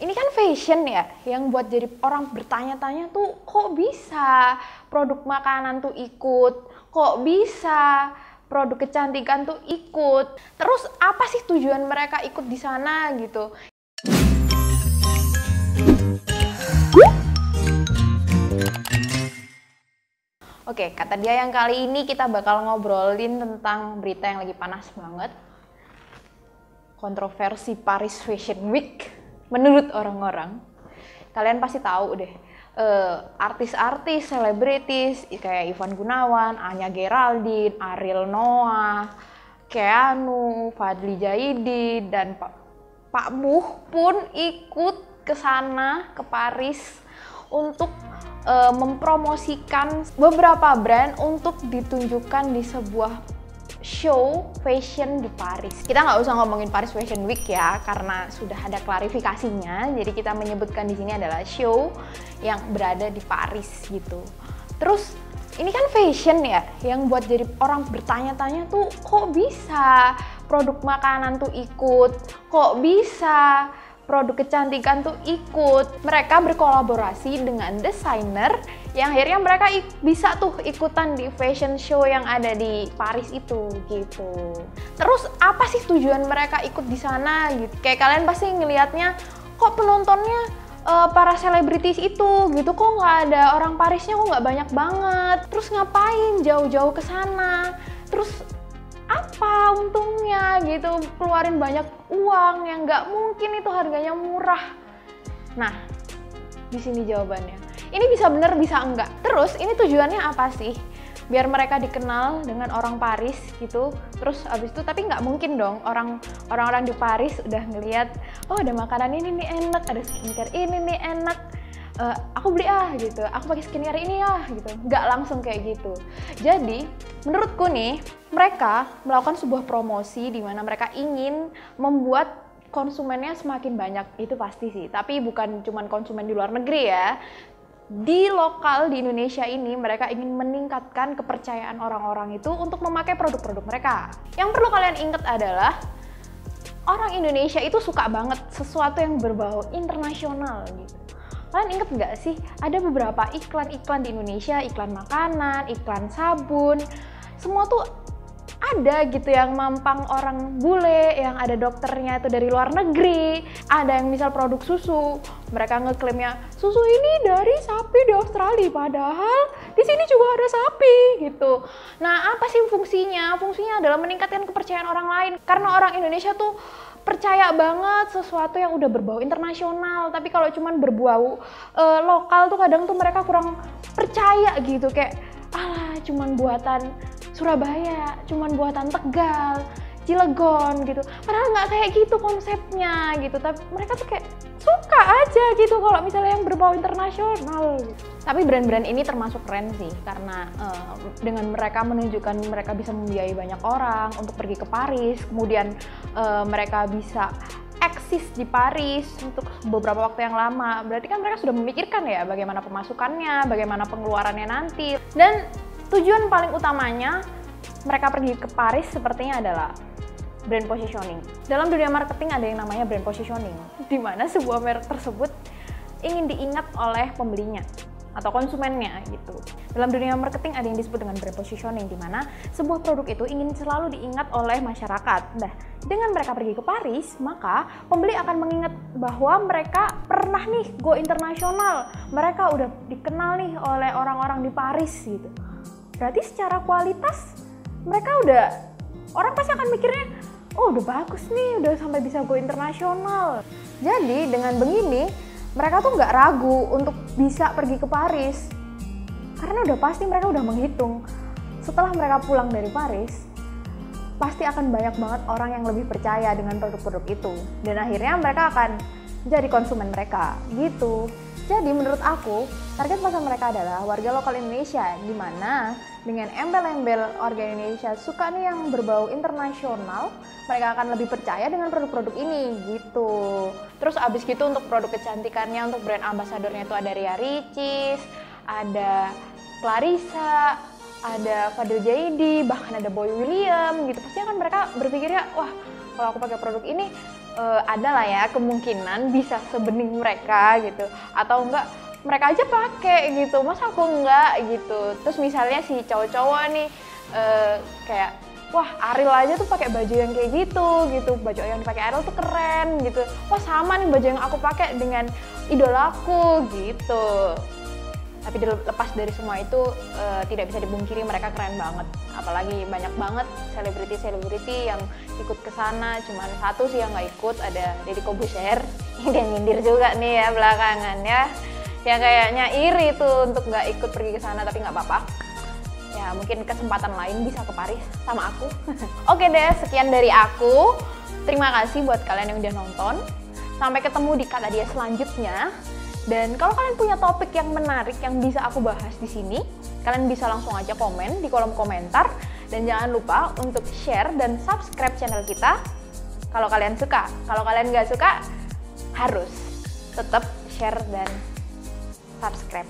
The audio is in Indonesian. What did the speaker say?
Ini kan fashion ya, yang buat jadi orang bertanya-tanya tuh kok bisa produk makanan tuh ikut, kok bisa produk kecantikan tuh ikut. Terus apa sih tujuan mereka ikut di sana gitu? Oke, kata dia yang kali ini kita bakal ngobrolin tentang berita yang lagi panas banget. Kontroversi Paris Fashion Week. Menurut orang-orang, kalian pasti tahu deh, artis-artis, selebritis kayak Ivan Gunawan, Anya Geraldine, Ariel Noah, Keanu, Fadly Zaidi, dan Pak Muh pun ikut ke sana, ke Paris, untuk mempromosikan beberapa brand untuk ditunjukkan di sebuah show fashion di Paris. Kita nggak usah ngomongin Paris Fashion Week ya, karena sudah ada klarifikasinya. Jadi kita menyebutkan di sini adalah show yang berada di Paris gitu. Terus ini kan fashion ya, yang buat jadi orang bertanya-tanya tuh kok bisa produk makanan tuh ikut, kok bisa produk kecantikan tuh ikut. Mereka berkolaborasi dengan desainer yang akhirnya mereka bisa tuh ikutan di fashion show yang ada di Paris itu gitu. Terus apa sih tujuan mereka ikut di sana gitu? Kayak kalian pasti ngelihatnya kok penontonnya para selebritis itu gitu, kok nggak ada orang Parisnya, kok nggak banyak banget. Terus ngapain jauh-jauh ke sana? Terus apa untungnya gitu, keluarin banyak uang yang nggak mungkin itu harganya murah. Nah, di sini jawabannya. Ini bisa bener, bisa enggak. Terus ini tujuannya apa sih? Biar mereka dikenal dengan orang Paris gitu. Terus abis itu, tapi nggak mungkin dong orang-orang di Paris udah ngeliat, oh ada makanan ini nih enak, ada skincare ini nih enak, aku beli gitu, aku pakai skincare ini gitu. Nggak langsung kayak gitu. Jadi menurutku nih, mereka melakukan sebuah promosi di mana mereka ingin membuat konsumennya semakin banyak, itu pasti sih. Tapi bukan cuma konsumen di luar negeri ya. Di lokal di Indonesia ini mereka ingin meningkatkan kepercayaan orang-orang itu untuk memakai produk-produk mereka. Yang perlu kalian ingat adalah orang Indonesia itu suka banget sesuatu yang berbau internasional gitu. Kalian inget nggak sih, ada beberapa iklan-iklan di Indonesia, iklan makanan, iklan sabun, semua tuh ada gitu yang mampang orang bule, yang ada dokternya itu dari luar negeri, ada yang misal produk susu, mereka ngeklaimnya susu ini dari sapi di Australia, padahal di sini juga ada sapi gitu. Nah, apa sih fungsinya? Fungsinya adalah meningkatkan kepercayaan orang lain, karena orang Indonesia tuh percaya banget sesuatu yang udah berbau internasional. Tapi kalau cuman berbau lokal tuh kadang tuh mereka kurang percaya gitu, kayak alah cuman buatan Surabaya, cuman buatan Tegal, Cilegon gitu. Padahal nggak kayak gitu konsepnya gitu. Tapi mereka tuh kayak suka aja gitu kalau misalnya yang berbau internasional gitu. Tapi brand-brand ini termasuk keren sih, karena dengan mereka menunjukkan mereka bisa membiayai banyak orang untuk pergi ke Paris, kemudian mereka bisa eksis di Paris untuk beberapa waktu yang lama. Berarti kan mereka sudah memikirkan ya bagaimana pemasukannya, bagaimana pengeluarannya nanti. Dan tujuan paling utamanya mereka pergi ke Paris sepertinya adalah brand positioning. Dalam dunia marketing ada yang namanya brand positioning, di mana sebuah merek tersebut ingin diingat oleh pembelinya atau konsumennya gitu. Dalam dunia marketing ada yang disebut dengan brand positioning, di mana sebuah produk itu ingin selalu diingat oleh masyarakat. Nah, dengan mereka pergi ke Paris, maka pembeli akan mengingat bahwa mereka pernah nih go internasional. Mereka udah dikenal nih oleh orang-orang di Paris gitu. Berarti secara kualitas mereka orang pasti akan mikirnya, oh udah bagus nih, udah sampai bisa go internasional. Jadi dengan begini, mereka tuh nggak ragu untuk bisa pergi ke Paris. Karena udah pasti mereka udah menghitung, setelah mereka pulang dari Paris, pasti akan banyak banget orang yang lebih percaya dengan produk-produk itu. Dan akhirnya mereka akan jadi konsumen mereka, gitu. Jadi menurut aku, target pasar mereka adalah warga lokal Indonesia, di mana dengan embel-embel warga Indonesia suka nih yang berbau internasional, mereka akan lebih percaya dengan produk-produk ini, gitu. Terus abis gitu untuk produk kecantikannya, untuk brand ambasadornya itu ada Ria Ricis, ada Clarissa, ada Fadly Zaidi, bahkan ada Boy William gitu. Pasti kan mereka berpikirnya, wah kalau aku pakai produk ini ada lah ya kemungkinan bisa sebening mereka gitu, atau enggak mereka aja pakai gitu, masa aku enggak gitu. Terus misalnya si cowok-cowok nih kayak wah Ariel aja tuh pakai baju yang kayak gitu, baju yang dipakai Ariel tuh keren gitu, wah sama nih baju yang aku pakai dengan idolaku gitu. Tapi lepas dari semua itu tidak bisa dibungkiri mereka keren banget, apalagi banyak banget selebriti yang ikut ke sana. Cuman satu sih yang nggak ikut, ada Deddy Corbuzier. Dia nyindir juga nih ya belakangan ya, yang kayaknya iri tuh untuk nggak ikut pergi ke sana, tapi nggak apa-apa. Ya mungkin kesempatan lain bisa ke Paris sama aku. Oke deh, sekian dari aku. Terima kasih buat kalian yang udah nonton. Sampai ketemu di Kata Dia selanjutnya. Dan kalau kalian punya topik yang menarik yang bisa aku bahas di sini, kalian bisa langsung aja komen di kolom komentar. Dan jangan lupa untuk share dan subscribe channel kita kalau kalian suka. Kalau kalian nggak suka, harus tetap share dan subscribe.